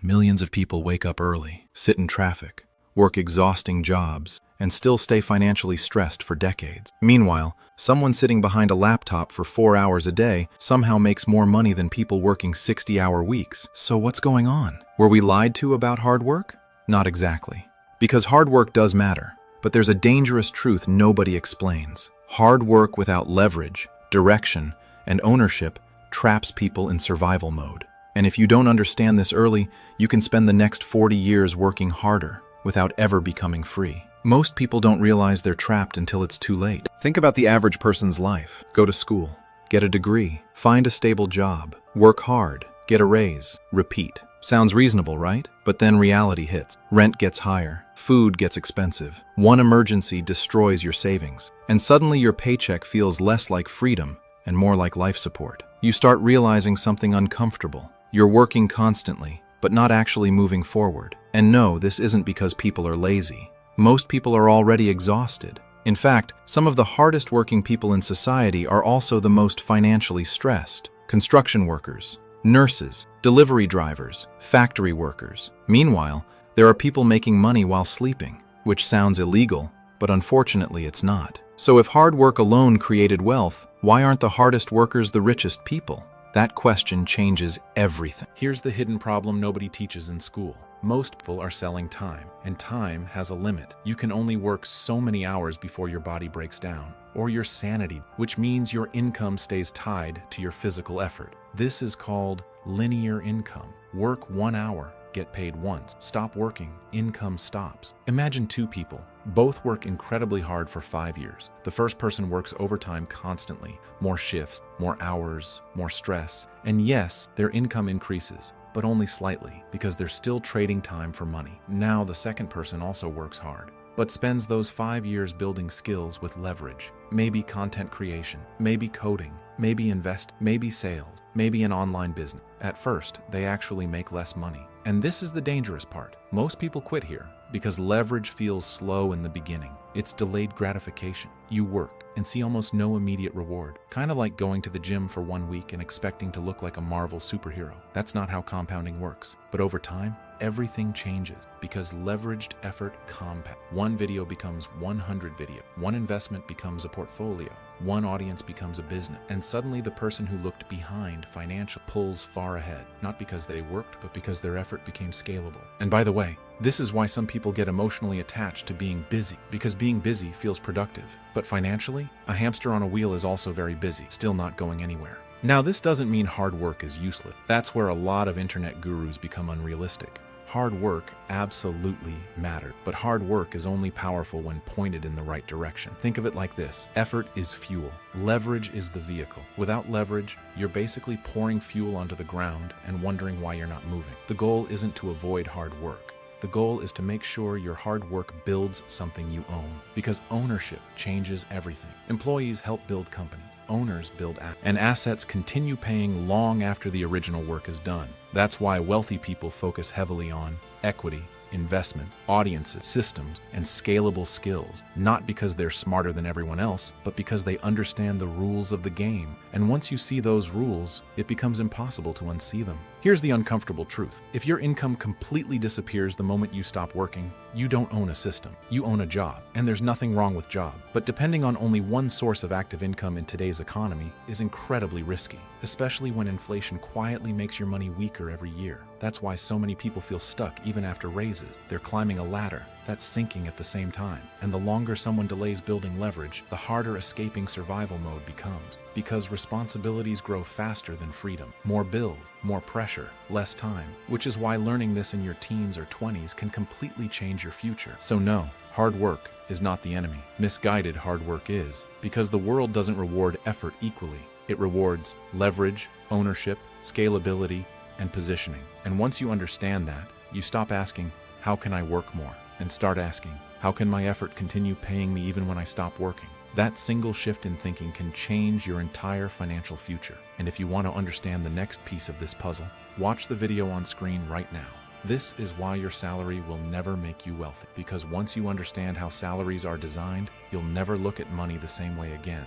Millions of people wake up early, sit in traffic, work exhausting jobs, and still stay financially stressed for decades. Meanwhile, someone sitting behind a laptop for 4 hours a day somehow makes more money than people working 60-hour weeks. So what's going on? Were we lied to about hard work? Not exactly. Because hard work does matter, but there's a dangerous truth nobody explains. Hard work without leverage, direction, and ownership traps people in survival mode. And if you don't understand this early, you can spend the next 40 years working harder without ever becoming free. Most people don't realize they're trapped until it's too late. Think about the average person's life. Go to school, get a degree, find a stable job, work hard, get a raise, repeat. Sounds reasonable, right? But then reality hits. Rent gets higher, food gets expensive, one emergency destroys your savings, and suddenly your paycheck feels less like freedom and more like life support. You start realizing something uncomfortable. You're working constantly, but not actually moving forward. And no, this isn't because people are lazy. Most people are already exhausted. In fact, some of the hardest working people in society are also the most financially stressed. Construction workers, nurses, delivery drivers, factory workers. Meanwhile, there are people making money while sleeping, which sounds illegal, but unfortunately it's not. So if hard work alone created wealth, why aren't the hardest workers the richest people? That question changes everything. Here's the hidden problem nobody teaches in school. Most people are selling time, and time has a limit. You can only work so many hours before your body breaks down, or your sanity, which means your income stays tied to your physical effort. This is called linear income. Work 1 hour, get paid once. Stop working, income stops. Imagine two people. Both work incredibly hard for 5 years. The first person works overtime constantly, more shifts, more hours, more stress. And yes, their income increases, but only slightly, because they're still trading time for money. Now the second person also works hard, but spends those 5 years building skills with leverage. Maybe content creation, maybe coding, maybe invest, maybe sales, maybe an online business. At first, they actually make less money. And this is the dangerous part. Most people quit here because leverage feels slow in the beginning. It's delayed gratification. You work and see almost no immediate reward. Kind of like going to the gym for 1 week and expecting to look like a Marvel superhero. That's not how compounding works. But over time, everything changes because leveraged effort compounds. One video becomes 100 videos. One investment becomes a portfolio. One audience becomes a business. And suddenly the person who looked behind financial pulls far ahead. Not because they worked, but because their effort became scalable. And by the way, this is why some people get emotionally attached to being busy, because being busy feels productive. But financially, a hamster on a wheel is also very busy, still not going anywhere. Now, this doesn't mean hard work is useless. That's where a lot of internet gurus become unrealistic. Hard work absolutely matters, but hard work is only powerful when pointed in the right direction. Think of it like this. Effort is fuel. Leverage is the vehicle. Without leverage, you're basically pouring fuel onto the ground and wondering why you're not moving. The goal isn't to avoid hard work. The goal is to make sure your hard work builds something you own, because ownership changes everything. Employees help build companies. Owners build assets, and assets continue paying long after the original work is done. That's why wealthy people focus heavily on equity, investment, audiences, systems, and scalable skills, not because they're smarter than everyone else, but because they understand the rules of the game. And once you see those rules, it becomes impossible to unsee them. Here's the uncomfortable truth. If your income completely disappears the moment you stop working, you don't own a system. You own a job, and there's nothing wrong with job. But depending on only one source of active income in today's economy is incredibly risky, especially when inflation quietly makes your money weaker every year. That's why so many people feel stuck even after raises. They're climbing a ladder that's sinking at the same time. And the longer someone delays building leverage, the harder escaping survival mode becomes. Because responsibilities grow faster than freedom. More bills, more pressure, less time. Which is why learning this in your teens or 20s can completely change your future. So no, hard work is not the enemy. Misguided hard work is. Because the world doesn't reward effort equally. It rewards leverage, ownership, scalability, and positioning. And once you understand that, you stop asking, how can I work more? And start asking, how can my effort continue paying me even when I stop working? That single shift in thinking can change your entire financial future. And if you want to understand the next piece of this puzzle, watch the video on screen right now. This is why your salary will never make you wealthy. Because once you understand how salaries are designed, you'll never look at money the same way again.